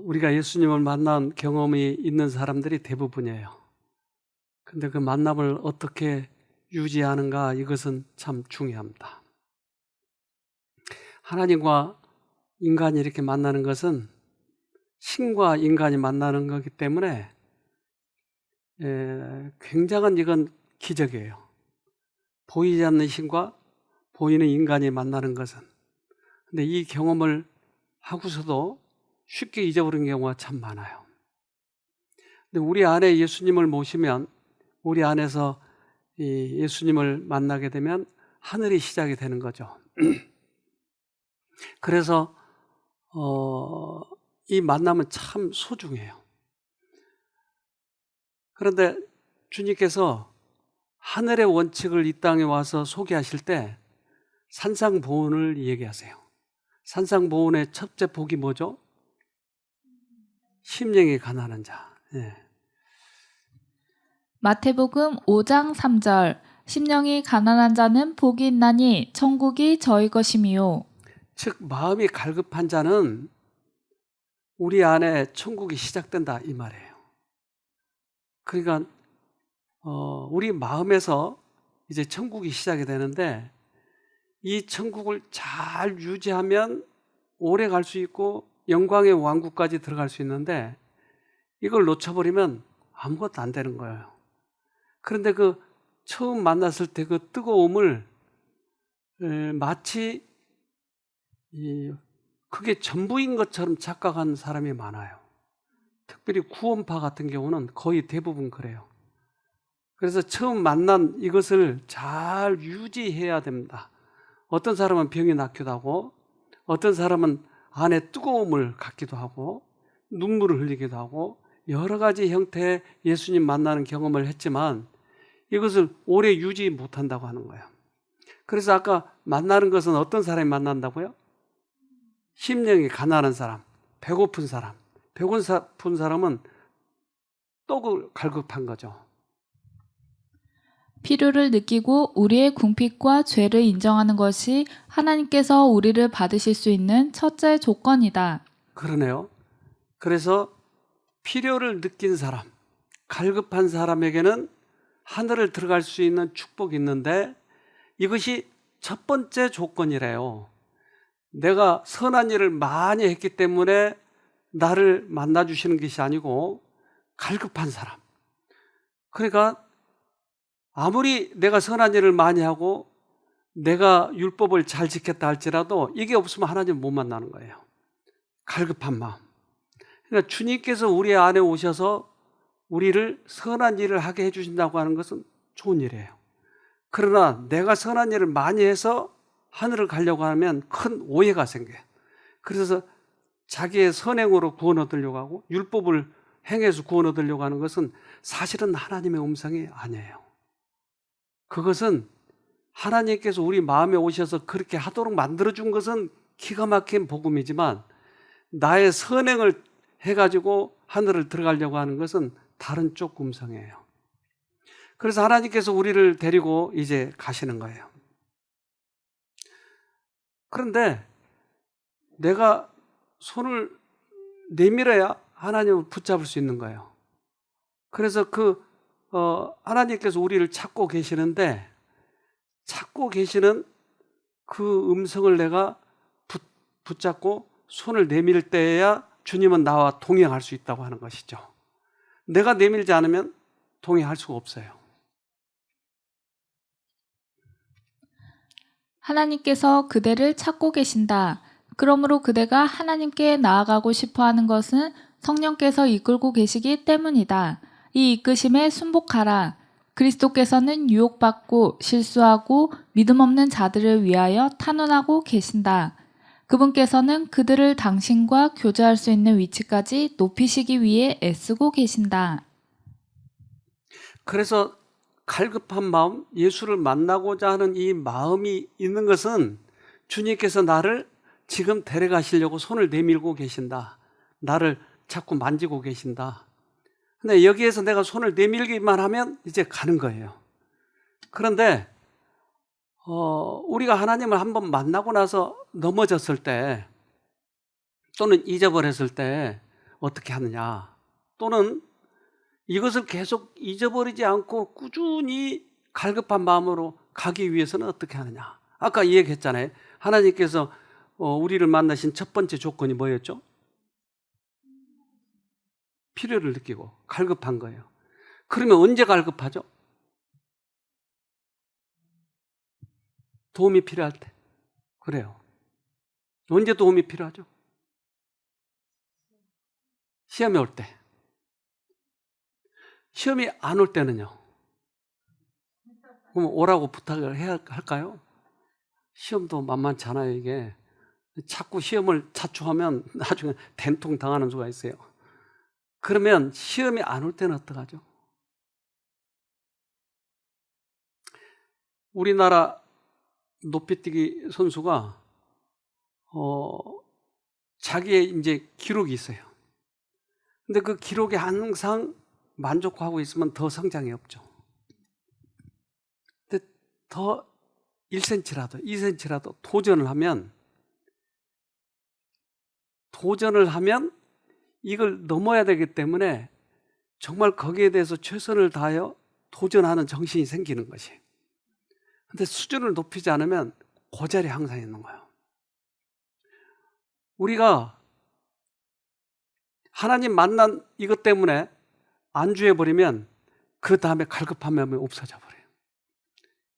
우리가 예수님을 만난 경험이 있는 사람들이 대부분이에요. 근데 그 만남을 어떻게 유지하는가, 이것은 참 중요합니다. 하나님과 인간이 이렇게 만나는 것은 신과 인간이 만나는 거기 때문에 굉장한 이건 기적이에요. 보이지 않는 신과 보이는 인간이 만나는 것은. 근데 이 경험을 하고서도 쉽게 잊어버리는 경우가 참 많아요. 근데 우리 안에 예수님을 모시면, 우리 안에서 이 예수님을 만나게 되면 하늘이 시작이 되는 거죠. 그래서 이 만남은 참 소중해요. 그런데 주님께서 하늘의 원칙을 이 땅에 와서 소개하실 때 산상보훈을 얘기하세요. 산상보훈의 첫째 복이 뭐죠? 심령이 가난한 자. 예. 마태복음 5장 3절 심령이 가난한 자는 복이 있나니 천국이 저희 것임이요. 즉 마음이 갈급한 자는 우리 안에 천국이 시작된다, 이 말이에요. 그러니까 우리 마음에서 이제 천국이 시작이 되는데, 이 천국을 잘 유지하면 오래 갈 수 있고 영광의 왕국까지 들어갈 수 있는데, 이걸 놓쳐버리면 아무것도 안 되는 거예요. 그런데 그 처음 만났을 때 그 뜨거움을 마치 그게 전부인 것처럼 착각한 사람이 많아요. 특별히 구원파 같은 경우는 거의 대부분 그래요. 그래서 처음 만난 이것을 잘 유지해야 됩니다. 어떤 사람은 병이 낫기도 하고, 어떤 사람은 안에 뜨거움을 갖기도 하고, 눈물을 흘리기도 하고, 여러 가지 형태의 예수님 만나는 경험을 했지만 이것을 오래 유지 못한다고 하는 거예요. 그래서 아까 만나는 것은 어떤 사람이 만난다고요? 심령이 가난한 사람, 배고픈 사람. 배고픈 사람은 또 갈급한 거죠. 필요를 느끼고 우리의 궁핍과 죄를 인정하는 것이 하나님께서 우리를 받으실 수 있는 첫째 조건이다. 그러네요. 그래서 필요를 느낀 사람, 갈급한 사람에게는 하늘을 들어갈 수 있는 축복이 있는데, 이것이 첫 번째 조건이래요. 내가 선한 일을 많이 했기 때문에 나를 만나주시는 것이 아니고 갈급한 사람. 그러니까 아무리 내가 선한 일을 많이 하고 내가 율법을 잘 지켰다 할지라도 이게 없으면 하나님 못 만나는 거예요. 갈급한 마음. 그러니까 주님께서 우리 안에 오셔서 우리를 선한 일을 하게 해주신다고 하는 것은 좋은 일이에요. 그러나 내가 선한 일을 많이 해서 하늘을 가려고 하면 큰 오해가 생겨요. 그래서 자기의 선행으로 구원 얻으려고 하고 율법을 행해서 구원 얻으려고 하는 것은 사실은 하나님의 음성이 아니에요. 그것은 하나님께서 우리 마음에 오셔서 그렇게 하도록 만들어준 것은 기가 막힌 복음이지만, 나의 선행을 해가지고 하늘을 들어가려고 하는 것은 다른 쪽 음성이에요. 그래서 하나님께서 우리를 데리고 이제 가시는 거예요. 그런데 내가 손을 내밀어야 하나님을 붙잡을 수 있는 거예요. 그래서 하나님께서 우리를 찾고 계시는데, 찾고 계시는 그 음성을 내가 붙잡고 손을 내밀 때야 주님은 나와 동행할 수 있다고 하는 것이죠. 내가 내밀지 않으면 동행할 수가 없어요. 하나님께서 그대를 찾고 계신다. 그러므로 그대가 하나님께 나아가고 싶어 하는 것은 성령께서 이끌고 계시기 때문이다. 이 이끄심에 순복하라. 그리스도께서는 유혹받고 실수하고 믿음 없는 자들을 위하여 탄원하고 계신다. 그분께서는 그들을 당신과 교제할 수 있는 위치까지 높이시기 위해 애쓰고 계신다. 그래서 갈급한 마음, 예수를 만나고자 하는 이 마음이 있는 것은 주님께서 나를 지금 데려가시려고 손을 내밀고 계신다. 나를 자꾸 만지고 계신다. 근데 여기에서 내가 손을 내밀기만 하면 이제 가는 거예요. 그런데 우리가 하나님을 한번 만나고 나서 넘어졌을 때 또는 잊어버렸을 때 어떻게 하느냐, 또는 이것을 계속 잊어버리지 않고 꾸준히 갈급한 마음으로 가기 위해서는 어떻게 하느냐. 아까 이 얘기했잖아요. 하나님께서 우리를 만나신 첫 번째 조건이 뭐였죠? 필요를 느끼고 갈급한 거예요. 그러면 언제 갈급하죠? 도움이 필요할 때. 그래요. 언제 도움이 필요하죠? 시험이 올 때. 시험이 안 올 때는요? 그럼 오라고 부탁을 해야 할까요? 시험도 만만치 않아요, 이게. 자꾸 시험을 자초하면 나중에 된통 당하는 수가 있어요. 그러면 시험이 안 올 때는 어떡하죠? 우리나라 높이뛰기 선수가 자기의 이제 기록이 있어요. 근데 그 기록에 항상 만족하고 있으면 더 성장이 없죠. 근데 더 1cm라도 2cm라도 도전을 하면 이걸 넘어야 되기 때문에 정말 거기에 대해서 최선을 다하여 도전하는 정신이 생기는 것이. 근데 수준을 높이지 않으면 그 자리에 항상 있는 거예요. 우리가 하나님 만난 이것 때문에 안주해버리면 그 다음에 갈급한 마음이 없어져 버려요.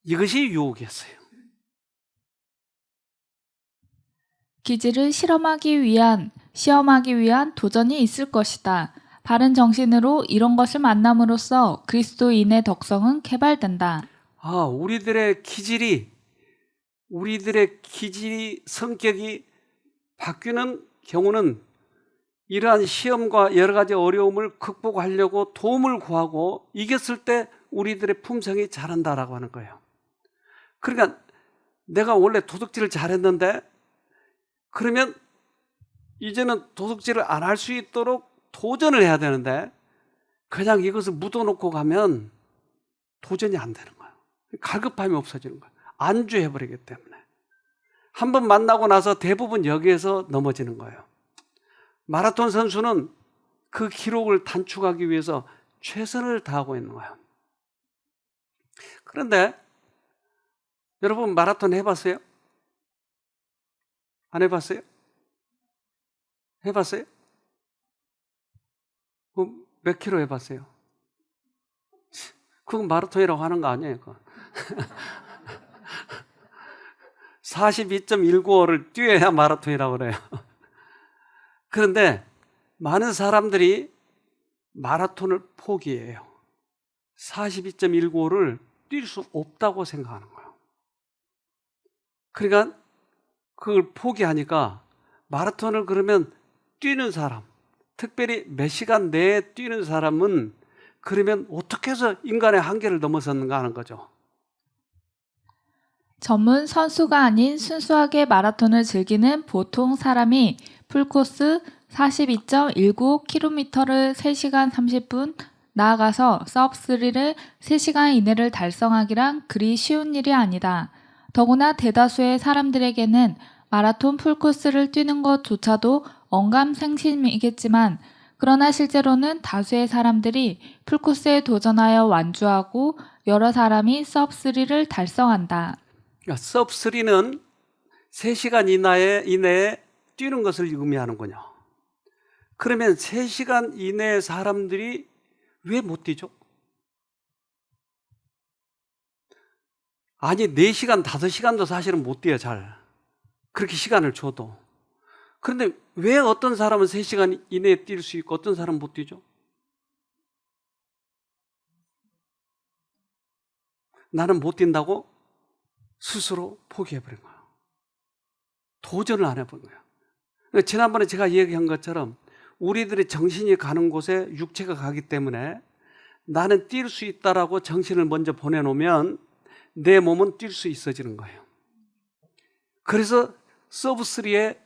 이것이 유혹이었어요. 기질을 시험하기 위한 도전이 있을 것이다. 바른 정신으로 이런 것을 만남으로써 그리스도인의 덕성은 개발된다. 우리들의 기질이, 성격이 바뀌는 경우는 이러한 시험과 여러 가지 어려움을 극복하려고 도움을 구하고 이겼을 때 우리들의 품성이 자란다라고 하는 거예요. 그러니까 내가 원래 도둑질을 잘했는데 그러면 이제는 도둑질을 안 할 수 있도록 도전을 해야 되는데 그냥 이것을 묻어놓고 가면 도전이 안 되는 거예요. 갈급함이 없어지는 거예요. 안주해버리기 때문에. 한번 만나고 나서 대부분 여기에서 넘어지는 거예요. 마라톤 선수는 그 기록을 단축하기 위해서 최선을 다하고 있는 거예요. 그런데 여러분 마라톤 해봤어요? 안 해봤어요? 해봤어요? 그럼 몇 킬로 해봤어요? 그건 마라톤이라고 하는 거 아니에요? 42.195를 뛰어야 마라톤이라고 그래요. 그런데 많은 사람들이 마라톤을 포기해요. 42.195를 뛸 수 없다고 생각하는 거예요. 그러니까 그걸 포기하니까 마라톤을 그러면 뛰는 사람, 특별히 몇 시간 내에 뛰는 사람은 그러면 어떻게 해서 인간의 한계를 넘어섰는가 하는 거죠. 전문 선수가 아닌 순수하게 마라톤을 즐기는 보통 사람이 풀코스 42.195km를 3시간 30분, 나아가서 서브3를 3시간 이내를 달성하기란 그리 쉬운 일이 아니다. 더구나 대다수의 사람들에게는 마라톤 풀코스를 뛰는 것조차도 언감생심이겠지만 그러나 실제로는 다수의 사람들이 풀코스에 도전하여 완주하고 여러 사람이 서브3를 달성한다. 그러니까 서브3는 3시간 이내에 뛰는 것을 의미하는군요. 그러면 3시간 이내의 사람들이 왜 못 뛰죠? 아니 4시간, 5시간도 사실은 못 뛰어요. 잘. 그렇게 시간을 줘도. 그런데 왜 어떤 사람은 3시간 이내에 뛸 수 있고 어떤 사람은 못 뛰죠? 나는 못 뛴다고 스스로 포기해버린 거예요. 도전을 안 해본 거예요. 지난번에 제가 얘기한 것처럼 우리들의 정신이 가는 곳에 육체가 가기 때문에 나는 뛸 수 있다라고 정신을 먼저 보내놓으면 내 몸은 뛸 수 있어지는 거예요. 그래서 서브3에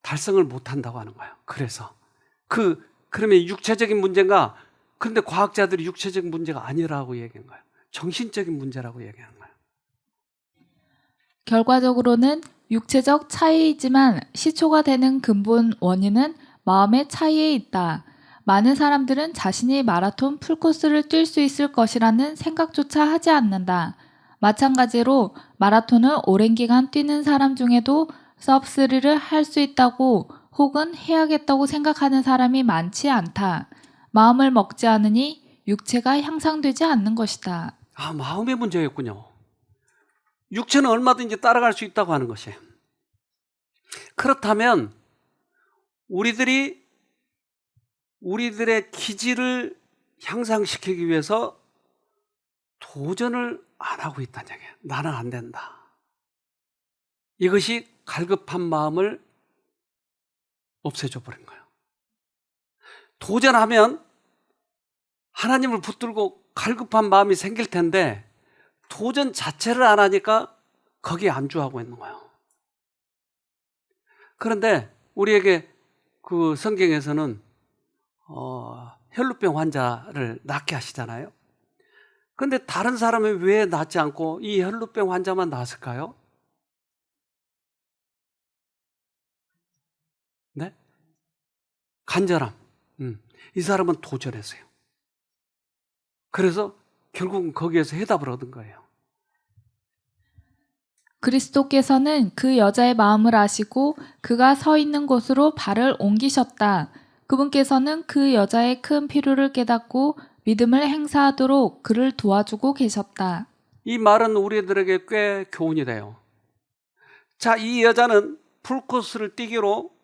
달성을 못한다고 하는 거예요. 그래서 그러면 육체적인 문제인가? 그런데 과학자들이 육체적인 문제가 아니라고 얘기한 거예요. 정신적인 문제라고 얘기하는 거예요. 결과적으로는 육체적 차이이지만 시초가 되는 근본 원인은 마음의 차이에 있다. 많은 사람들은 자신이 마라톤 풀코스를 뛸 수 있을 것이라는 생각조차 하지 않는다. 마찬가지로 마라톤을 오랜 기간 뛰는 사람 중에도 서브3를 할 수 있다고 혹은 해야겠다고 생각하는 사람이 많지 않다. 마음을 먹지 않으니 육체가 향상되지 않는 것이다. 마음의 문제였군요. 육체는 얼마든지 따라갈 수 있다고 하는 것이에요. 그렇다면 우리들의 기질을 향상시키기 위해서 도전을 안 하고 있다는 얘기예요. 나는 안 된다. 이것이 갈급한 마음을 없애줘 버린 거예요. 도전하면 하나님을 붙들고 갈급한 마음이 생길 텐데 도전 자체를 안 하니까 거기에 안주하고 있는 거예요. 그런데 우리에게 그 성경에서는 혈루병 환자를 낫게 하시잖아요. 그런데 다른 사람은 왜 낫지 않고 이 혈루병 환자만 나았을까요? 네? 간절함. 이 사람은 도전했어요. 그래서 결국은 거기에서 해답을 얻은 거예요. 그리스도께서는 그 여자의 마음을 아시고 그가 서 있는 곳으로 발을 옮기셨다. 그분께서는 그 여자의 큰 필요를 깨닫고 믿음을 행사하도록 그를 도와주고 계셨다. 이 말은 우리들에게 꽤 교훈이 돼요. 자, 이 여자는 풀코스를 뛰기로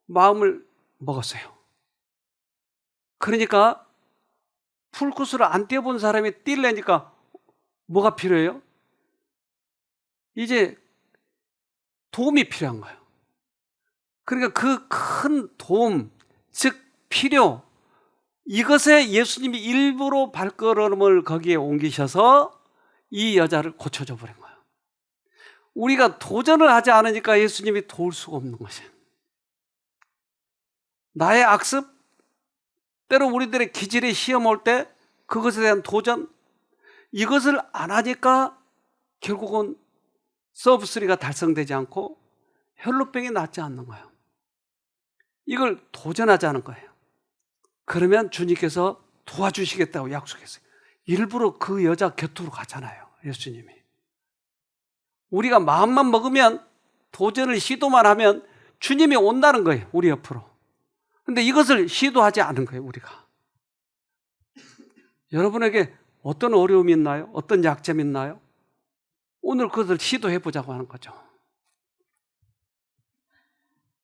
마음을 먹었어요. 그러니까 풀코스를 안 뛰어본 사람이 뛰려니까 뭐가 필요해요? 이제 도움이 필요한 거예요. 그러니까 그 큰 도움, 즉 필요, 이것에 예수님이 일부러 발걸음을 거기에 옮기셔서 이 여자를 고쳐줘 버린 거예요. 우리가 도전을 하지 않으니까 예수님이 도울 수가 없는 것이에요. 나의 악습, 때로 우리들의 기질의 시험 올 때 그것에 대한 도전, 이것을 안 하니까 결국은 서브3가 달성되지 않고 혈루병이 낫지 않는 거예요. 이걸 도전하자는 거예요. 그러면 주님께서 도와주시겠다고 약속했어요. 일부러 그 여자 곁으로 가잖아요, 예수님이. 우리가 마음만 먹으면, 도전을 시도만 하면 주님이 온다는 거예요, 우리 옆으로. 근데 이것을 시도하지 않은 거예요, 우리가. 여러분에게 어떤 어려움이 있나요? 어떤 약점이 있나요? 오늘 그것을 시도해 보자고 하는 거죠.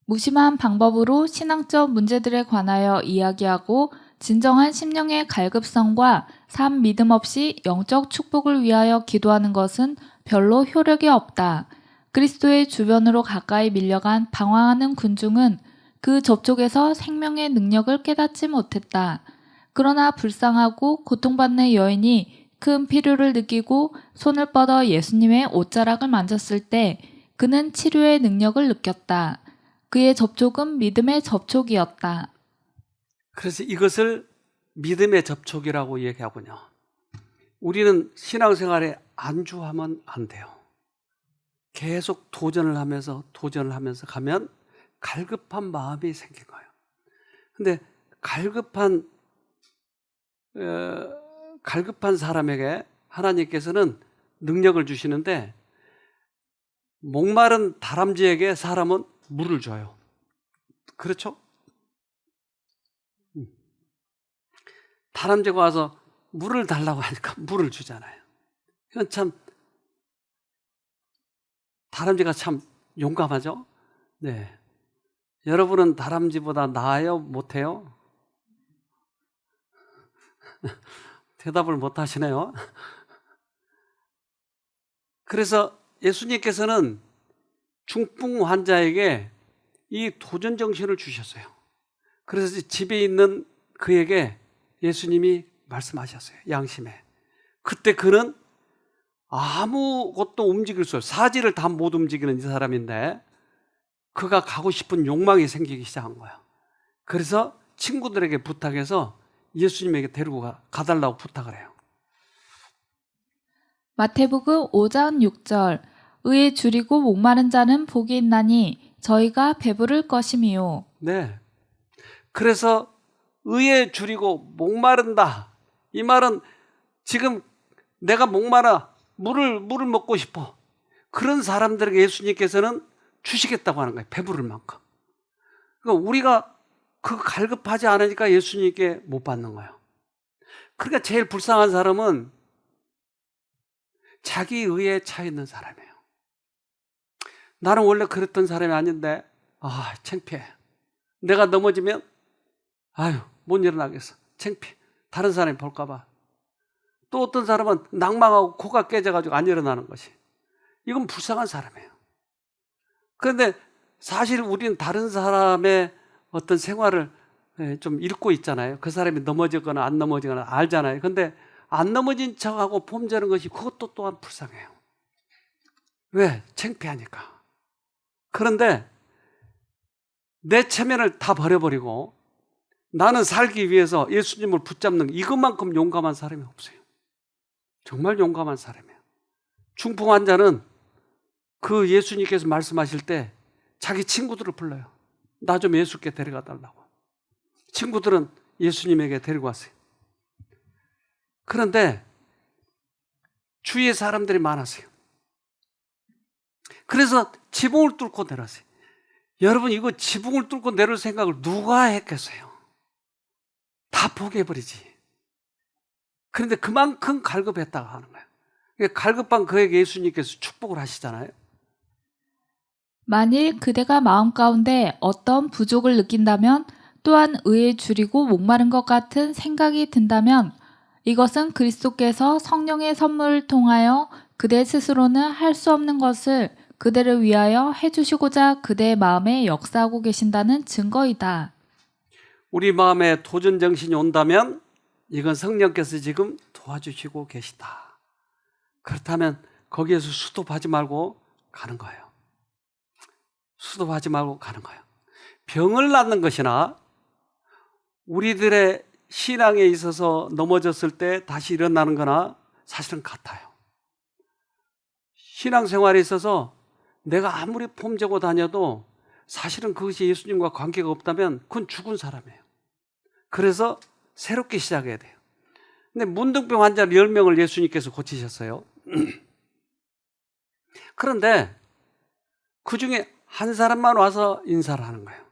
무심한 방법으로 신앙적 문제들에 관하여 이야기하고 진정한 심령의 갈급성과 삶 믿음 없이 영적 축복을 위하여 기도하는 것은 별로 효력이 없다. 그리스도의 주변으로 가까이 밀려간 방황하는 군중은 그 접촉에서 생명의 능력을 깨닫지 못했다. 그러나 불쌍하고 고통받는 여인이 큰 필요를 느끼고 손을 뻗어 예수님의 옷자락을 만졌을 때 그는 치료의 능력을 느꼈다. 그의 접촉은 믿음의 접촉이었다. 그래서 이것을 믿음의 접촉이라고 얘기하군요. 우리는 신앙생활에 안주하면 안 돼요. 계속 도전을 하면서 가면 갈급한 마음이 생긴 거예요. 근데 갈급한 사람에게 하나님께서는 능력을 주시는데, 목마른 다람쥐에게 사람은 물을 줘요. 그렇죠? 다람쥐가 와서 물을 달라고 하니까 물을 주잖아요. 이건 참, 다람쥐가 참 용감하죠? 네. 여러분은 다람쥐보다 나아요? 못해요? 대답을 못 하시네요. 그래서 예수님께서는 중풍 환자에게 이 도전 정신을 주셨어요. 그래서 집에 있는 그에게 예수님이 말씀하셨어요. 양심에. 그때 그는 아무것도 움직일 수 없어요. 사지를 다 못 움직이는 이 사람인데 그가 가고 싶은 욕망이 생기기 시작한 거예요. 그래서 친구들에게 부탁해서 예수님에게 데리고 가달라고 부탁을 해요. 마태복음 5장 6절 의에 줄이고 목마른 자는 복이 있나니 저희가 배부를 것임이요. 네. 그래서 의에 줄이고 목마른다. 이 말은 지금 내가 목마라 물을 먹고 싶어. 그런 사람들에게 예수님께서는 주시겠다고 하는 거예요. 배부를 만큼. 그러니까 우리가 그 갈급하지 않으니까 예수님께 못 받는 거예요. 그러니까 제일 불쌍한 사람은 자기 의에 차 있는 사람이에요. 나는 원래 그랬던 사람이 아닌데 창피해. 내가 넘어지면 못 일어나겠어. 창피해. 다른 사람이 볼까 봐. 또 어떤 사람은 낭망하고 코가 깨져가지고 안 일어나는 것이. 이건 불쌍한 사람이에요. 그런데 사실 우리는 다른 사람의 어떤 생활을 좀 읽고 있잖아요. 그 사람이 넘어지거나 안 넘어지거나 알잖아요. 근데 안 넘어진 척하고 폼자는 것이 그것도 또한 불쌍해요. 왜? 창피하니까. 그런데 내 체면을 다 버려버리고 나는 살기 위해서 예수님을 붙잡는 이것만큼 용감한 사람이 없어요. 정말 용감한 사람이에요. 중풍 환자는 그 예수님께서 말씀하실 때 자기 친구들을 불러요. 나 좀 예수께 데려가 달라고. 친구들은 예수님에게 데리고 왔어요. 그런데 주위에 사람들이 많았어요. 그래서 지붕을 뚫고 내려왔어요. 여러분, 이거 지붕을 뚫고 내려올 생각을 누가 했겠어요? 다 포기해버리지. 그런데 그만큼 갈급했다고 하는 거예요. 갈급한 그에게 예수님께서 축복을 하시잖아요. 만일 그대가 마음 가운데 어떤 부족을 느낀다면 또한 의에 줄이고 목마른 것 같은 생각이 든다면 이것은 그리스도께서 성령의 선물을 통하여 그대 스스로는 할 수 없는 것을 그대를 위하여 해주시고자 그대의 마음에 역사하고 계신다는 증거이다. 우리 마음에 도전 정신이 온다면 이건 성령께서 지금 도와주시고 계시다. 그렇다면 거기에서 수도하지 말고 가는 거예요. 수도하지 말고 가는 거예요. 병을 낫는 것이나 우리들의 신앙에 있어서 넘어졌을 때 다시 일어나는 거나 사실은 같아요. 신앙생활에 있어서 내가 아무리 폼재고 다녀도 사실은 그것이 예수님과 관계가 없다면 그건 죽은 사람이에요. 그래서 새롭게 시작해야 돼요. 근데 문둥병 환자 10명을 예수님께서 고치셨어요. 그런데 그 중에 한 사람만 와서 인사를 하는 거예요.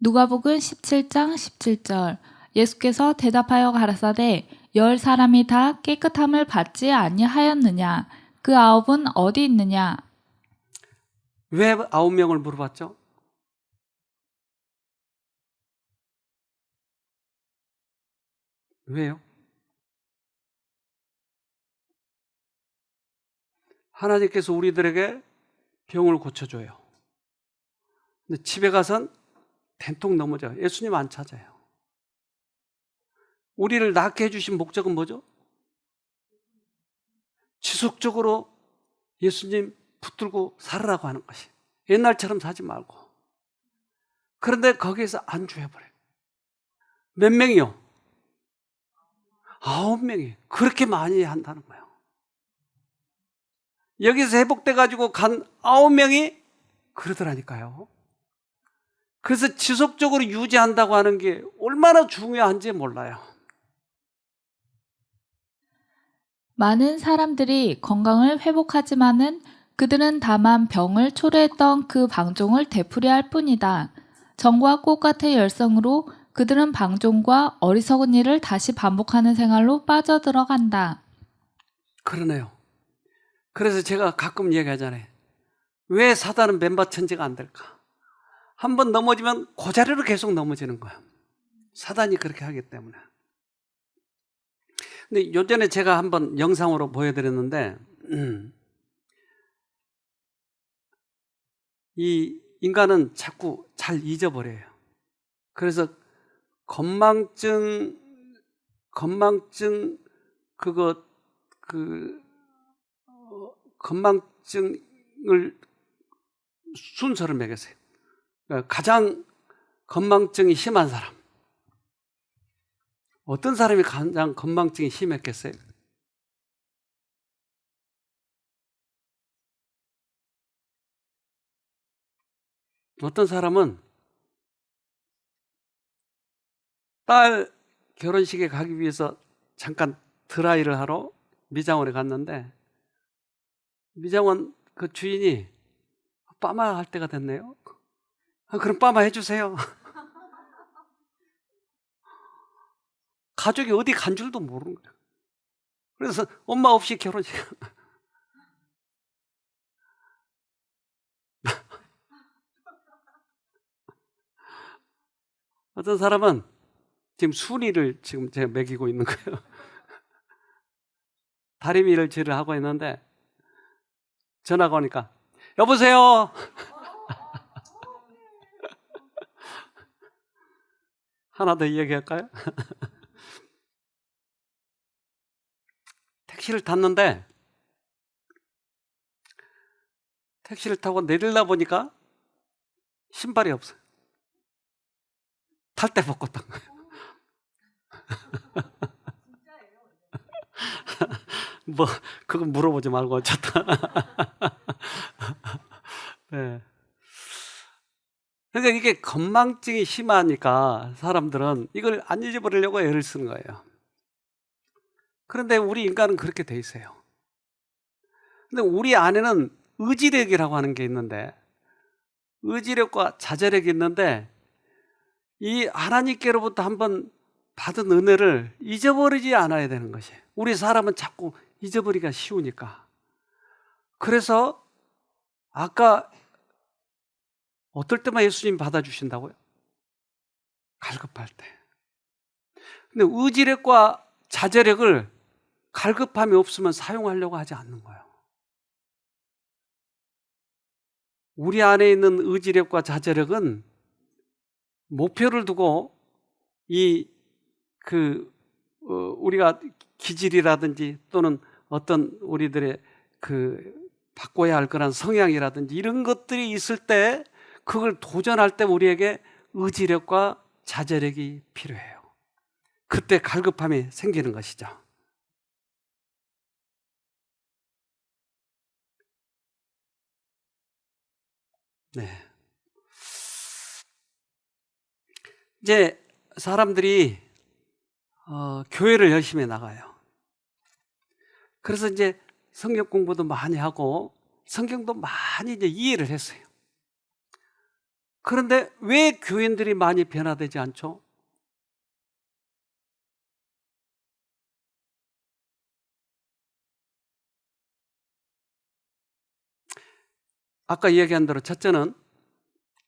누가복음 17장 17절 예수께서 대답하여 가라사대 10사람이 다 깨끗함을 받지 아니하였느냐 그 9은 어디 있느냐. 왜 9명을 물어봤죠? 왜요? 하나님께서 우리들에게 병을 고쳐줘요. 근데 집에 가선 된통 넘어져요. 예수님 안 찾아요. 우리를 낫게 해주신 목적은 뭐죠? 지속적으로 예수님 붙들고 살으라고 하는 것이. 옛날처럼 사지 말고. 그런데 거기에서 안주해버려요. 몇 명이요? 9명이. 그렇게 많이 한다는 거예요. 여기서 회복돼가지고 간 9명이 그러더라니까요. 그래서 지속적으로 유지한다고 하는 게 얼마나 중요한지 몰라요. 많은 사람들이 건강을 회복하지만은 그들은 다만 병을 초래했던 그 방종을 되풀이할 뿐이다. 전과 꽃같은 열성으로 그들은 방종과 어리석은 일을 다시 반복하는 생활로 빠져들어간다. 그러네요. 그래서 제가 가끔 얘기하잖아요. 왜 사단은 맨발 천지가 안 될까? 한번 넘어지면 그 자리로 계속 넘어지는 거예요. 사단이 그렇게 하기 때문에. 근데 요전에 제가 한번 영상으로 보여드렸는데 이 인간은 자꾸 잘 잊어버려요. 그래서 건망증 건망증을 순서를 매겼어요. 그러니까 가장 건망증이 심한 사람. 어떤 사람이 가장 건망증이 심했겠어요? 어떤 사람은 딸 결혼식에 가기 위해서 잠깐 드라이를 하러 미장원에 갔는데 미장원 그 주인이 빠마 할 때가 됐네요. 그럼 빠마 해주세요. 가족이 어디 간 줄도 모르는 거예요. 그래서 엄마 없이 결혼식. 어떤 사람은 지금 순위를 지금 제가 매기고 있는 거예요. 다리미를 질을 하고 있는데 전화가 오니까 여보세요. 하나 더 이야기할까요? 택시를 탔는데 택시를 타고 내리려 보니까 신발이 없어요. 탈 때 벗고 탄 거예요. 뭐 그건 물어보지 말고 어쨌든. 네. 그러니까 이게 건망증이 심하니까 사람들은 이걸 안 잊어버리려고 애를 쓰는 거예요. 그런데 우리 인간은 그렇게 돼 있어요. 근데 우리 안에는 의지력이라고 하는 게 있는데 의지력과 자제력이 있는데 이 하나님께로부터 한번 받은 은혜를 잊어버리지 않아야 되는 것이. 우리 사람은 자꾸 잊어버리기가 쉬우니까. 그래서 아까 어떨 때만 예수님 받아주신다고요? 갈급할 때. 근데 의지력과 자제력을 갈급함이 없으면 사용하려고 하지 않는 거예요. 우리 안에 있는 의지력과 자제력은 목표를 두고 우리가 기질이라든지 또는 어떤 우리들의 바꿔야 할 그런 성향이라든지 이런 것들이 있을 때 그걸 도전할 때 우리에게 의지력과 자제력이 필요해요. 그때 갈급함이 생기는 것이죠. 네. 이제 사람들이 교회를 열심히 나가요. 그래서 이제 성경 공부도 많이 하고 성경도 많이 이제 이해를 했어요. 그런데 왜 교인들이 많이 변화되지 않죠? 아까 이야기한 대로 첫째는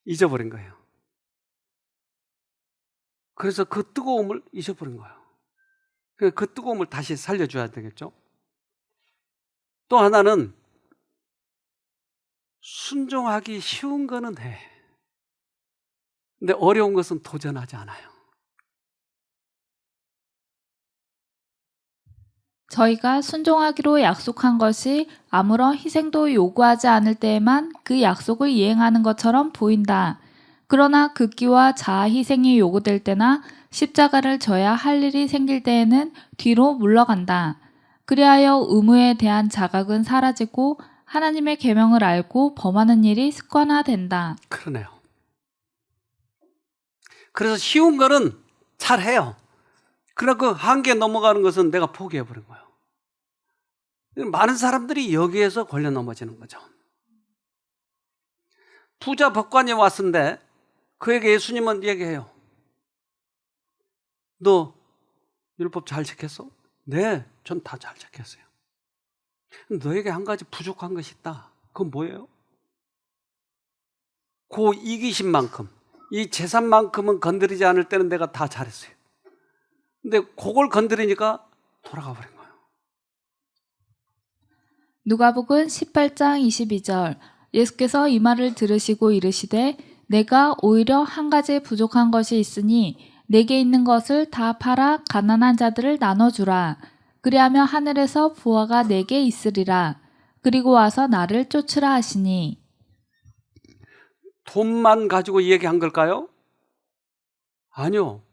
잊어버린 거예요. 그래서 그 뜨거움을 잊어버린 거예요. 그 뜨거움을 다시 살려줘야 되겠죠? 또 하나는 순종하기 쉬운 거는 해. 근데 어려운 것은 도전하지 않아요. 저희가 순종하기로 약속한 것이 아무런 희생도 요구하지 않을 때에만 그 약속을 이행하는 것처럼 보인다. 그러나 극기와 자아 희생이 요구될 때나 십자가를 져야 할 일이 생길 때에는 뒤로 물러간다. 그리하여 의무에 대한 자각은 사라지고 하나님의 계명을 알고 범하는 일이 습관화된다. 그러네요. 그래서 쉬운 거는 잘해요. 그러나 그 한계 넘어가는 것은 내가 포기해버린 거예요. 많은 사람들이 여기에서 걸려 넘어지는 거죠. 부자 법관이 왔는데 그에게 예수님은 얘기해요. 너 율법 잘 지켰어? 네, 전 다 잘 지켰어요. 너에게 한 가지 부족한 것이 있다. 그건 뭐예요? 그 이기심만큼, 이 재산만큼은 건드리지 않을 때는 내가 다 잘했어요. 근데 그걸 건드리니까 돌아가 버린 거예요. 누가복음 18장 22절 예수께서 이 말을 들으시고 이르시되 내가 오히려 한 가지 부족한 것이 있으니 내게 있는 것을 다 팔아 가난한 자들을 나눠주라. 그리하면 하늘에서 부화가 내게 있으리라. 그리고 와서 나를 쫓으라 하시니. 돈만 가지고 얘기한 걸까요? 아니요.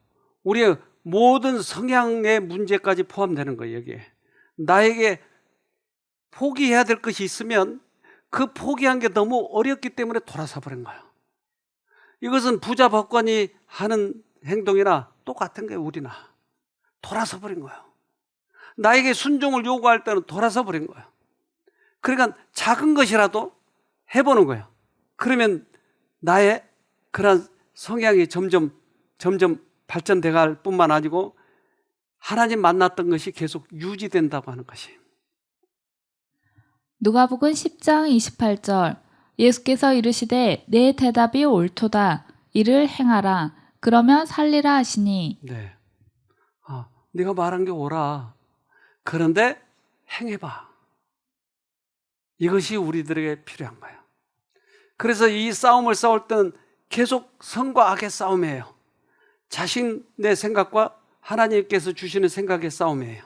우리의 모든 성향의 문제까지 포함되는 거예요, 여기에. 나에게 포기해야 될 것이 있으면 그 포기한 게 너무 어렵기 때문에 돌아서 버린 거예요. 이것은 부자 법관이 하는 행동이나 똑같은 거예요. 우리나 돌아서 버린 거예요. 나에게 순종을 요구할 때는 돌아서 버린 거예요. 그러니까 작은 것이라도 해보는 거예요. 그러면 나의 그런 성향이 점점 발전돼 갈 뿐만 아니고 하나님 만났던 것이 계속 유지된다고 하는 것이. 누가복음 10장 28절 예수께서 이르시되 내 대답이 옳도다. 이를 행하라. 그러면 살리라 하시니. 네. 네가 말한 게 옳아. 그런데 행해봐. 이것이 우리들에게 필요한 거예요. 그래서 이 싸움을 싸울 때는 계속 선과 악의 싸움이에요. 자신의 생각과 하나님께서 주시는 생각의 싸움이에요.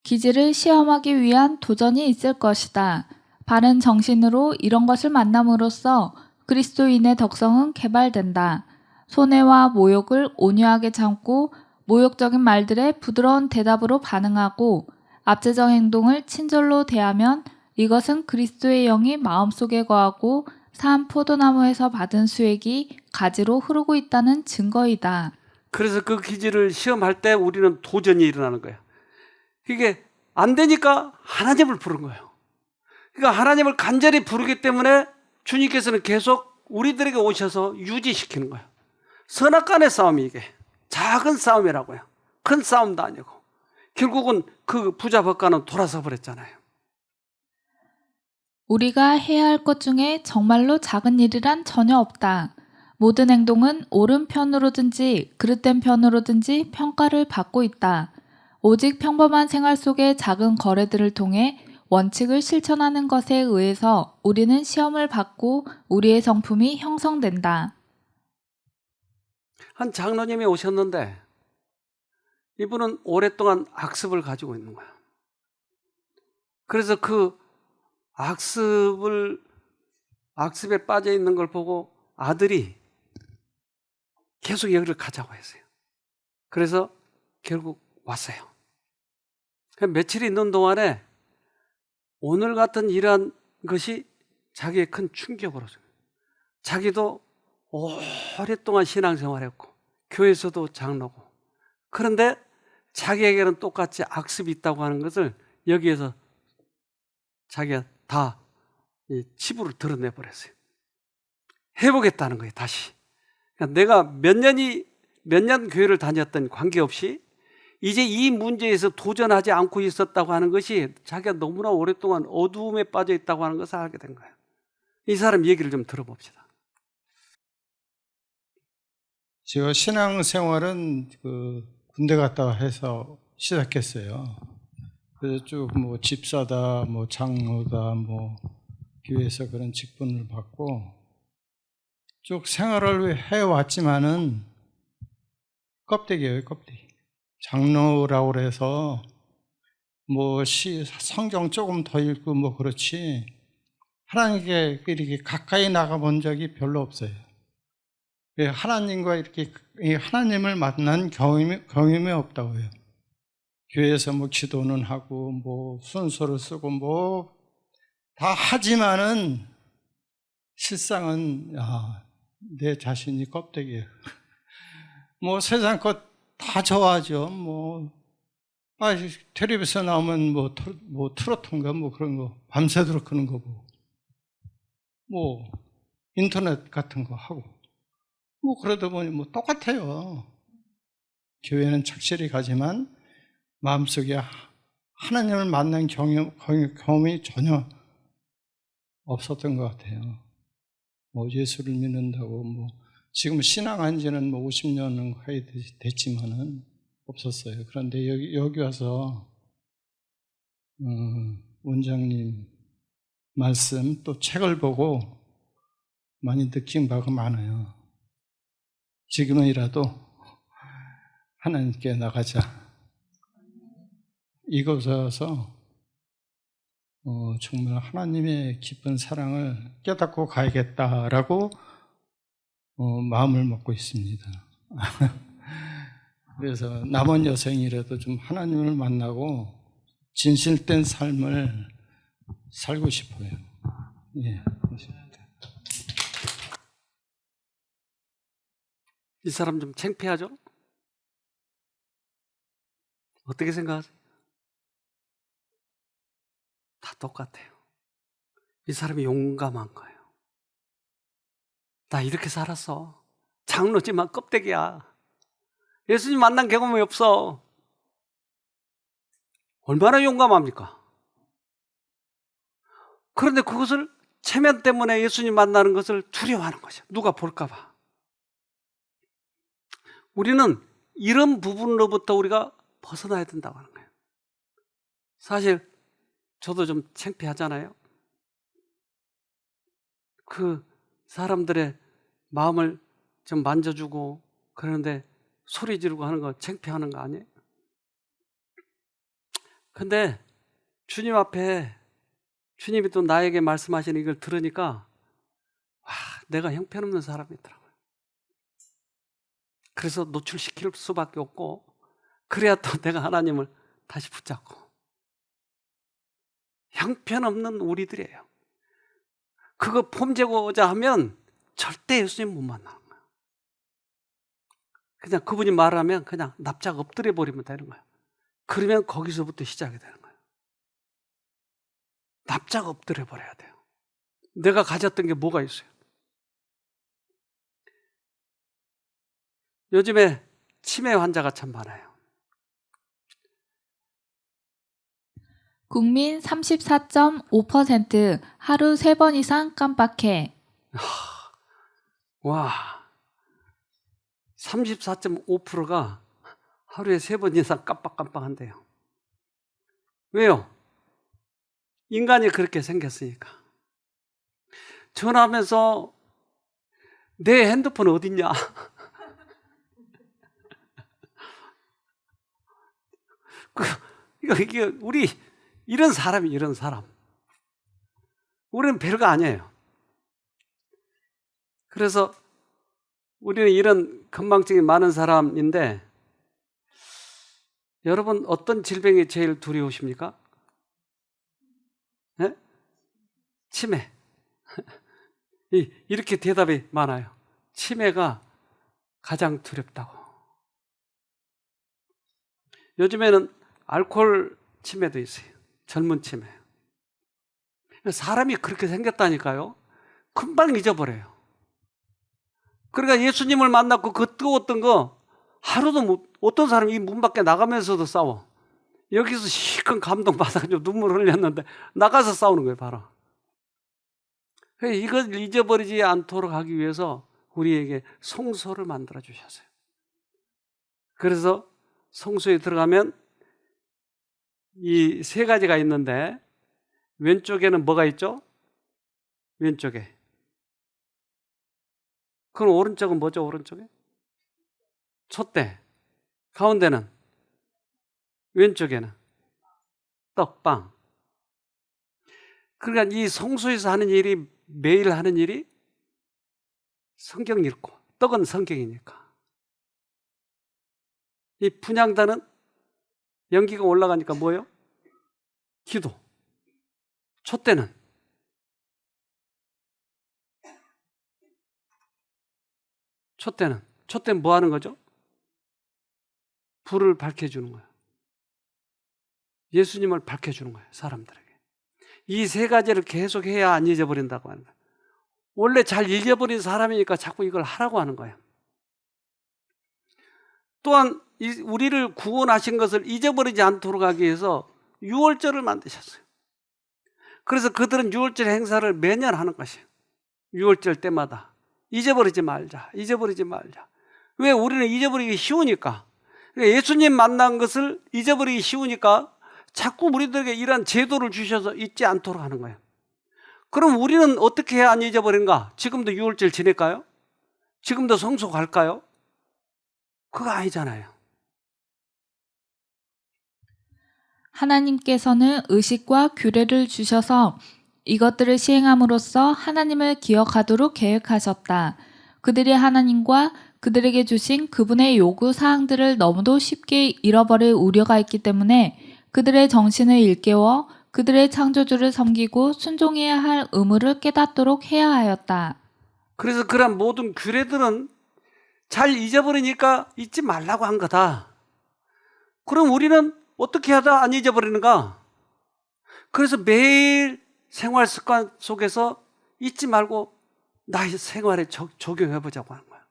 기질을 시험하기 위한 도전이 있을 것이다. 바른 정신으로 이런 것을 만남으로써 그리스도인의 덕성은 개발된다. 손해와 모욕을 온유하게 참고 모욕적인 말들에 부드러운 대답으로 반응하고 압제적 행동을 친절로 대하면 이것은 그리스도의 영이 마음속에 거하고 산 포도나무에서 받은 수액이 가지로 흐르고 있다는 증거이다. 그래서 그 기질을 시험할 때 우리는 도전이 일어나는 거예요. 이게 안 되니까 하나님을 부른 거예요. 그러니까 하나님을 간절히 부르기 때문에 주님께서는 계속 우리들에게 오셔서 유지시키는 거예요. 선악간의 싸움이 이게 작은 싸움이라고요. 큰 싸움도 아니고 결국은 그 부자 법관은 돌아서 버렸잖아요. 우리가 해야 할 것 중에 정말로 작은 일이란 전혀 없다. 모든 행동은 옳은 편으로든지 그릇된 편으로든지 평가를 받고 있다. 오직 평범한 생활 속의 작은 거래들을 통해 원칙을 실천하는 것에 의해서 우리는 시험을 받고 우리의 성품이 형성된다. 한 장로님이 오셨는데 이분은 오랫동안 악습을 가지고 있는 거야. 그래서 그 악습에 빠져 있는 걸 보고 아들이 계속 여기를 가자고 했어요. 그래서 결국 왔어요. 며칠 있는 동안에 오늘 같은 이러한 것이 자기의 큰 충격으로 자기도 오랫동안 신앙생활했고 교회에서도 장로고 그런데 자기에게는 똑같이 악습이 있다고 하는 것을 여기에서 자기가 다 치부를 드러내버렸어요. 해보겠다는 거예요. 다시. 그러니까 내가 몇 년 교회를 다녔던 관계없이 이제 이 문제에서 도전하지 않고 있었다고 하는 것이 자기가 너무나 오랫동안 어두움에 빠져 있다고 하는 것을 알게 된 거예요. 이 사람 얘기를 좀 들어봅시다. 제가 신앙생활은 군대 갔다 해서 시작했어요. 그래서 쭉 집사다, 장로다, 교회에서 그런 직분을 받고 쭉 생활을 해왔지만은 껍데기예요, 껍데기. 장로라고 그래서 성경 조금 더 읽고 그렇지 하나님께 이렇게 가까이 나가본 적이 별로 없어요. 하나님과 이렇게 하나님을 만난 경험이 없다고요. 교회에서 기도는 하고 순서를 쓰고 다 하지만은 실상은 내 자신이 껍데기예요. 세상 것 다 좋아하죠. 텔레비에서 나오면 트로트인가 그런 거 밤새도록 그런 거 보고 인터넷 같은 거 하고 그러다 보니 똑같아요. 교회는 착실히 가지만 마음속에 하나님을 만난 경험이 전혀 없었던 것 같아요. 예수를 믿는다고 지금 신앙한 지는 50년은 거의 됐지만은 없었어요. 그런데 여기 와서 원장님 말씀 또 책을 보고 많이 느낀 바가 많아요. 지금이라도 하나님께 나가자. 이곳에 와서 정말 하나님의 깊은 사랑을 깨닫고 가야겠다라고 마음을 먹고 있습니다. 그래서 남은 여생이라도 좀 하나님을 만나고 진실된 삶을 살고 싶어요. 예, 고맙습니다. 이 사람 좀 창피하죠? 어떻게 생각하세요? 다 똑같아요. 이 사람이 용감한 거예요. 나 이렇게 살았어. 장로지만 껍데기야. 예수님 만난 경험이 없어. 얼마나 용감합니까? 그런데 그것을 체면 때문에 예수님 만나는 것을 두려워하는 거죠. 누가 볼까 봐. 우리는 이런 부분으로부터 우리가 벗어나야 된다고 하는 거예요. 사실 저도 좀 창피하잖아요. 그 사람들의 마음을 좀 만져주고 그러는데 소리 지르고 하는 거 창피하는 거 아니에요? 근데 주님 앞에 주님이 또 나에게 말씀하시는 이걸 들으니까 와, 내가 형편없는 사람이더라고요. 그래서 노출시킬 수밖에 없고 그래야 또 내가 하나님을 다시 붙잡고. 형편없는 우리들이에요. 그거 폼재고자 하면 절대 예수님 못 만나는 거예요. 그냥 그분이 말하면 그냥 납작 엎드려 버리면 되는 거예요. 그러면 거기서부터 시작이 되는 거예요. 납작 엎드려 버려야 돼요. 내가 가졌던 게 뭐가 있어요? 요즘에 치매 환자가 참 많아요. 국민 34.5% 하루 3번 이상 깜빡해. 와, 34.5%가 하루에 3번 이상 깜빡깜빡한대요. 왜요? 인간이 그렇게 생겼으니까. 전화하면서 내 핸드폰 어딨냐? 이게 우리 이런 사람이 이런 사람. 우리는 별거 아니에요. 그래서 우리는 이런 건망증이 많은 사람인데 여러분 어떤 질병이 제일 두려우십니까? 네? 치매. 이렇게 대답이 많아요. 치매가 가장 두렵다고. 요즘에는 알코올 치매도 있어요. 젊은 치매. 사람이 그렇게 생겼다니까요. 금방 잊어버려요. 그러니까 예수님을 만났고 그 뜨거웠던 거 하루도 못, 어떤 사람이 이 문 밖에 나가면서도 싸워. 여기서 실컷 감동받아가지고 눈물 흘렸는데 나가서 싸우는 거예요, 바로. 이걸 잊어버리지 않도록 하기 위해서 우리에게 성소를 만들어 주셨어요. 그래서 성소에 들어가면 이 3가지가 있는데 왼쪽에는 뭐가 있죠? 왼쪽에. 그럼 오른쪽은 뭐죠? 오른쪽에? 촛대. 가운데는? 왼쪽에는? 떡빵. 그러니까 이 성소에서 하는 일이 매일 하는 일이 성경 읽고 떡은 성경이니까. 이 분향단은 연기가 올라가니까 뭐예요? 기도. 촛대는 촛대는 뭐 하는 거죠? 불을 밝혀주는 거예요. 예수님을 밝혀주는 거예요, 사람들에게. 이 3가지를 계속 해야 안 잊어버린다고 하는 거예요. 원래 잘 잊어버린 사람이니까 자꾸 이걸 하라고 하는 거예요. 또한 우리를 구원하신 것을 잊어버리지 않도록 하기 위해서 유월절을 만드셨어요. 그래서 그들은 유월절 행사를 매년 하는 것이에요. 유월절 때마다 잊어버리지 말자. 왜? 우리는 잊어버리기 쉬우니까. 그러니까 예수님 만난 것을 잊어버리기 쉬우니까 자꾸 우리들에게 이런 제도를 주셔서 잊지 않도록 하는 거예요. 그럼 우리는 어떻게 해야 안 잊어버린가? 지금도 유월절 지낼까요? 지금도 성소 갈까요? 그거 아니잖아요. 하나님께서는 의식과 규례를 주셔서 이것들을 시행함으로써 하나님을 기억하도록 계획하셨다. 그들이 하나님과 그들에게 주신 그분의 요구 사항들을 너무도 쉽게 잃어버릴 우려가 있기 때문에 그들의 정신을 일깨워 그들의 창조주를 섬기고 순종해야 할 의무를 깨닫도록 해야 하였다. 그래서 그런 모든 규례들은 잘 잊어버리니까 잊지 말라고 한 거다. 그럼 우리는 어떻게 하다 안 잊어버리는가? 그래서 매일 생활 습관 속에서 잊지 말고 나의 생활에 적용해 보자고 하는 거야.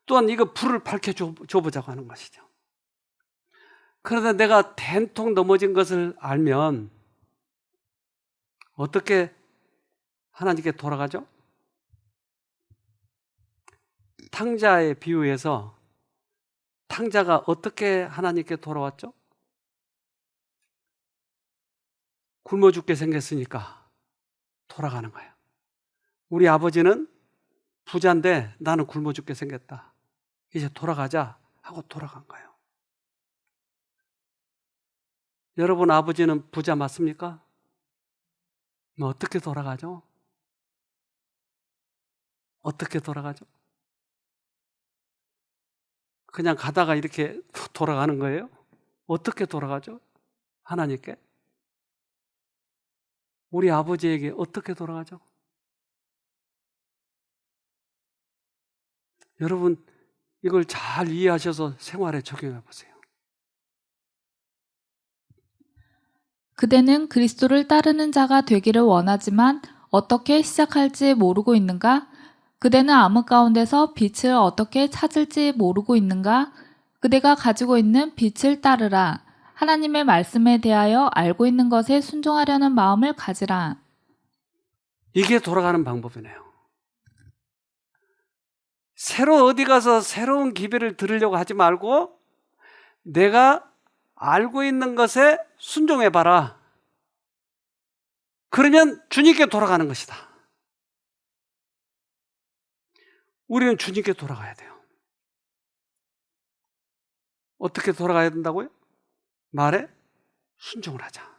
또한 이거 불을 밝혀 줘 보자고 하는 것이죠. 그러다 내가 된통 넘어진 것을 알면 어떻게 하나님께 돌아가죠? 탕자의 비유에서 탕자가 어떻게 하나님께 돌아왔죠? 굶어 죽게 생겼으니까 돌아가는 거예요. 우리 아버지는 부자인데 나는 굶어 죽게 생겼다. 이제 돌아가자 하고 돌아간 거예요. 여러분 아버지는 부자 맞습니까? 뭐 어떻게 돌아가죠? 어떻게 돌아가죠? 그냥 가다가 이렇게 돌아가는 거예요? 어떻게 돌아가죠? 하나님께? 우리 아버지에게 어떻게 돌아가죠? 여러분 이걸 잘 이해하셔서 생활에 적용해 보세요. 그대는 그리스도를 따르는 자가 되기를 원하지만 어떻게 시작할지 모르고 있는가? 그대는 암흑 가운데서 빛을 어떻게 찾을지 모르고 있는가? 그대가 가지고 있는 빛을 따르라. 하나님의 말씀에 대하여 알고 있는 것에 순종하려는 마음을 가지라. 이게 돌아가는 방법이네요. 새로 어디 가서 새로운 기별을 들으려고 하지 말고 내가 알고 있는 것에 순종해 봐라. 그러면 주님께 돌아가는 것이다. 우리는 주님께 돌아가야 돼요. 어떻게 돌아가야 된다고요? 말에 순종을 하자.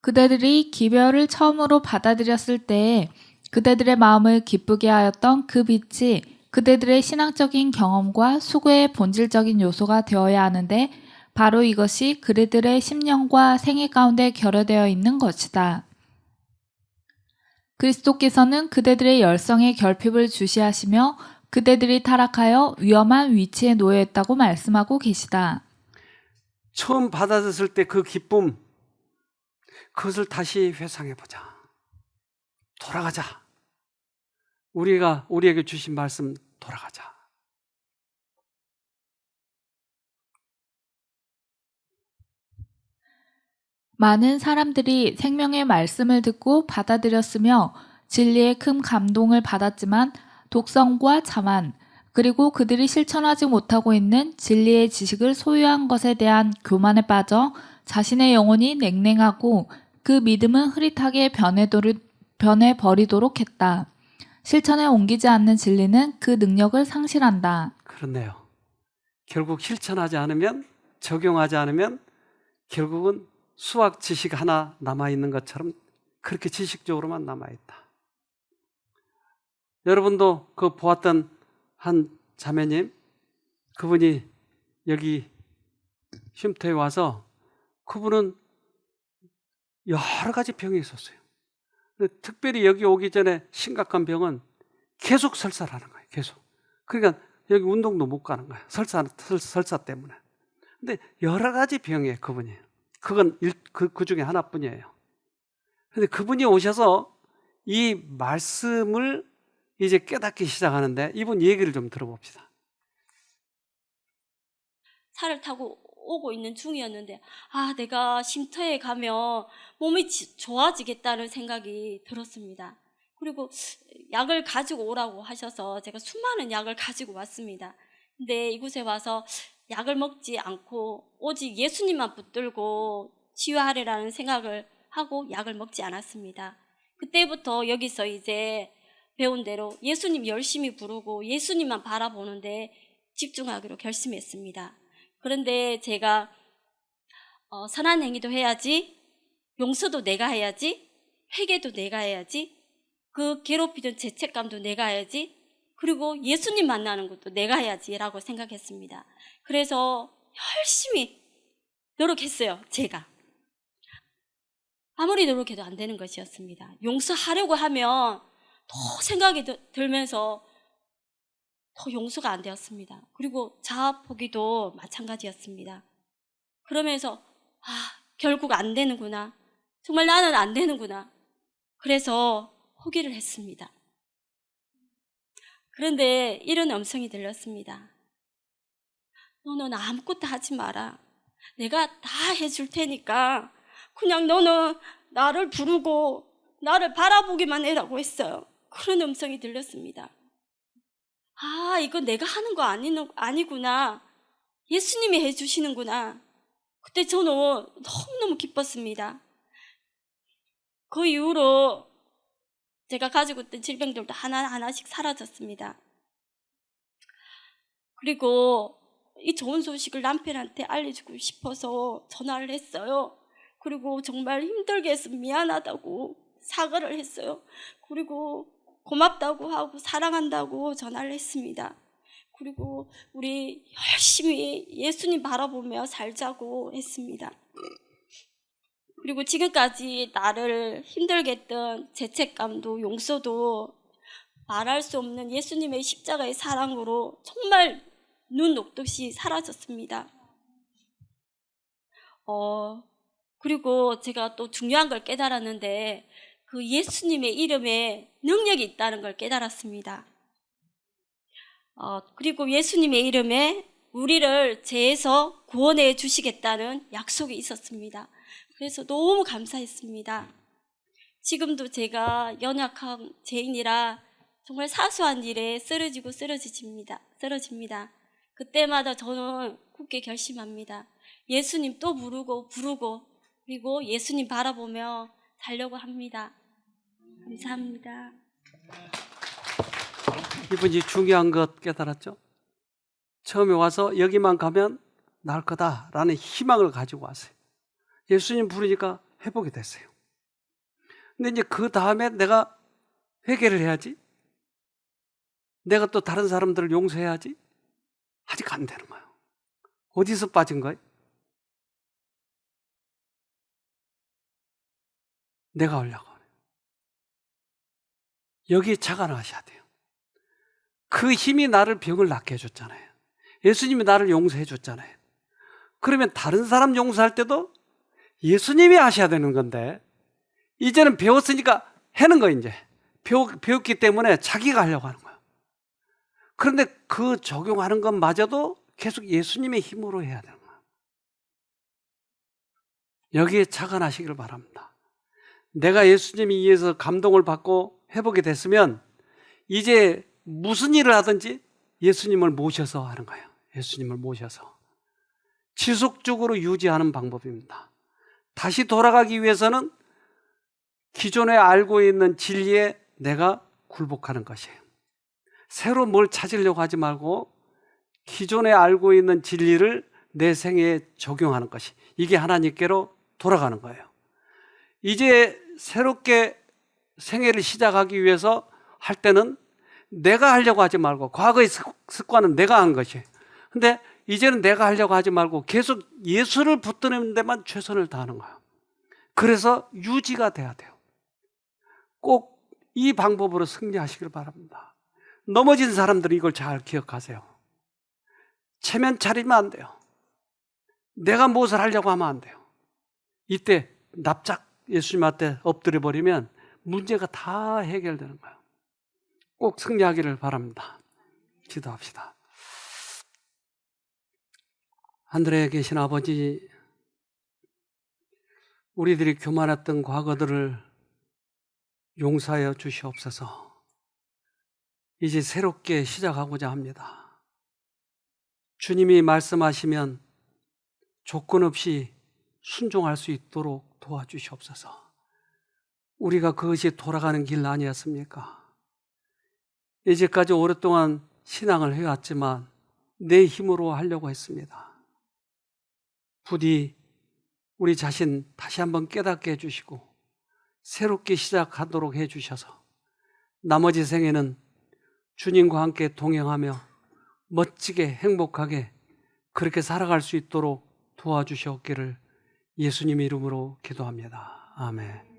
그대들이 기별을 처음으로 받아들였을 때 그대들의 마음을 기쁘게 하였던 그 빛이 그대들의 신앙적인 경험과 수고의 본질적인 요소가 되어야 하는데 바로 이것이 그대들의 심령과 생애 가운데 결여되어 있는 것이다. 그리스도께서는 그대들의 열성의 결핍을 주시하시며 그대들이 타락하여 위험한 위치에 놓여 있다고 말씀하고 계시다. 처음 받아들였을 때 그 기쁨, 그것을 다시 회상해 보자. 돌아가자. 우리에게 주신 말씀 돌아가자. 많은 사람들이 생명의 말씀을 듣고 받아들였으며 진리의 큰 감동을 받았지만 독성과 자만, 그리고 그들이 실천하지 못하고 있는 진리의 지식을 소유한 것에 대한 교만에 빠져 자신의 영혼이 냉랭하고 그 믿음은 흐릿하게 변해버리도록 했다. 실천에 옮기지 않는 진리는 그 능력을 상실한다. 그렇네요. 결국 실천하지 않으면, 적용하지 않으면 결국은 수학 지식 하나 남아있는 것처럼 그렇게 지식적으로만 남아있다. 여러분도 그 보았던 한 자매님, 그분이 여기 쉼터에 와서 그분은 여러 가지 병이 있었어요. 근데 특별히 여기 오기 전에 심각한 병은 계속 설사를 하는 거예요. 계속. 그러니까 여기 운동도 못 가는 거예요. 설사 때문에. 근데 여러 가지 병이에요, 그분이. 그건 그 중에 하나뿐이에요. 근데 그분이 오셔서 이 말씀을 이제 깨닫기 시작하는데 이분 얘기를 좀 들어봅시다. 차를 타고 오고 있는 중이었는데 내가 쉼터에 가면 몸이 좋아지겠다는 생각이 들었습니다. 그리고 약을 가지고 오라고 하셔서 제가 수많은 약을 가지고 왔습니다. 근데 이곳에 와서 약을 먹지 않고 오직 예수님만 붙들고 치유하리라는 생각을 하고 약을 먹지 않았습니다. 그때부터 여기서 이제 배운 대로 예수님 열심히 부르고 예수님만 바라보는데 집중하기로 결심했습니다. 그런데 제가 선한 행위도 해야지, 용서도 내가 해야지, 회개도 내가 해야지, 그 괴롭히던 죄책감도 내가 해야지, 그리고 예수님 만나는 것도 내가 해야지라고 생각했습니다. 그래서 열심히 노력했어요, 제가. 아무리 노력해도 안 되는 것이었습니다. 용서하려고 하면 더 생각이 들면서 더 용서가 안 되었습니다. 그리고 자아 포기도 마찬가지였습니다. 그러면서 결국 안 되는구나. 정말 나는 안 되는구나. 그래서 포기를 했습니다. 그런데 이런 음성이 들렸습니다. 너는 아무것도 하지 마라. 내가 다 해줄 테니까 그냥 너는 나를 부르고 나를 바라보기만 해라고 했어요. 그런 음성이 들렸습니다. 이건 내가 하는 거 아니구나. 예수님이 해주시는구나. 그때 저는 너무너무 기뻤습니다. 그 이후로 제가 가지고 있던 질병들도 하나하나씩 사라졌습니다. 그리고 이 좋은 소식을 남편한테 알려주고 싶어서 전화를 했어요. 그리고 정말 힘들게 해서 미안하다고 사과를 했어요. 그리고 고맙다고 하고 사랑한다고 전화를 했습니다. 그리고 우리 열심히 예수님 바라보며 살자고 했습니다. 그리고 지금까지 나를 힘들게 했던 죄책감도 용서도 말할 수 없는 예수님의 십자가의 사랑으로 정말 눈 녹듯이 사라졌습니다. 그리고 제가 또 중요한 걸 깨달았는데 그 예수님의 이름에 능력이 있다는 걸 깨달았습니다. 그리고 예수님의 이름에 우리를 죄에서 구원해 주시겠다는 약속이 있었습니다. 그래서 너무 감사했습니다. 지금도 제가 연약한 죄인이라 정말 사소한 일에 쓰러집니다. 그때마다 저는 굳게 결심합니다. 예수님 또 부르고 그리고 예수님 바라보며 살려고 합니다. 감사합니다. 이분이 중요한 것 깨달았죠? 처음에 와서 여기만 가면 나을 거다라는 희망을 가지고 왔어요. 예수님 부르니까 회복이 됐어요. 근데 이제 그 다음에 내가 회개를 해야지. 내가 또 다른 사람들을 용서해야지. 아직 안 되는 거예요. 어디서 빠진 거예요? 내가 하려고 하네. 여기에 자간하셔야 돼요. 그 힘이 나를 병을 낫게 해줬잖아요. 예수님이 나를 용서해 줬잖아요. 그러면 다른 사람 용서할 때도 예수님이 하셔야 되는 건데 이제는 배웠으니까 하는 거예요. 이제 배웠기 때문에 자기가 하려고 하는 거예요. 그런데 그 적용하는 것마저도 계속 예수님의 힘으로 해야 되는 거예요. 여기에 자간하시기를 바랍니다. 내가 예수님에 의해서 감동을 받고 회복이 됐으면 이제 무슨 일을 하든지 예수님을 모셔서 하는 거예요. 예수님을 모셔서 지속적으로 유지하는 방법입니다. 다시 돌아가기 위해서는 기존에 알고 있는 진리에 내가 굴복하는 것이에요. 새로 뭘 찾으려고 하지 말고 기존에 알고 있는 진리를 내 생애에 적용하는 것이, 이게 하나님께로 돌아가는 거예요. 이제 새롭게 생애를 시작하기 위해서 할 때는 내가 하려고 하지 말고, 과거의 습관은 내가 한 것이에요. 근데 이제는 내가 하려고 하지 말고 계속 예수를 붙드는 데만 최선을 다하는 거예요. 그래서 유지가 돼야 돼요. 꼭 이 방법으로 승리하시길 바랍니다. 넘어진 사람들이 이걸 잘 기억하세요. 체면 차리면 안 돼요. 내가 무엇을 하려고 하면 안 돼요. 이때 납작 예수님한테 엎드려 버리면 문제가 다 해결되는 거예요. 꼭 승리하기를 바랍니다. 기도합시다. 하늘에 계신 아버지, 우리들이 교만했던 과거들을 용서하여 주시옵소서. 이제 새롭게 시작하고자 합니다. 주님이 말씀하시면 조건 없이 순종할 수 있도록 도와주시옵소서. 우리가 그것이 돌아가는 길 아니었습니까? 이제까지 오랫동안 신앙을 해왔지만 내 힘으로 하려고 했습니다. 부디 우리 자신 다시 한번 깨닫게 해주시고 새롭게 시작하도록 해주셔서 나머지 생에는 주님과 함께 동행하며 멋지게 행복하게 그렇게 살아갈 수 있도록 도와주시옵기를 예수님 이름으로 기도합니다. 아멘.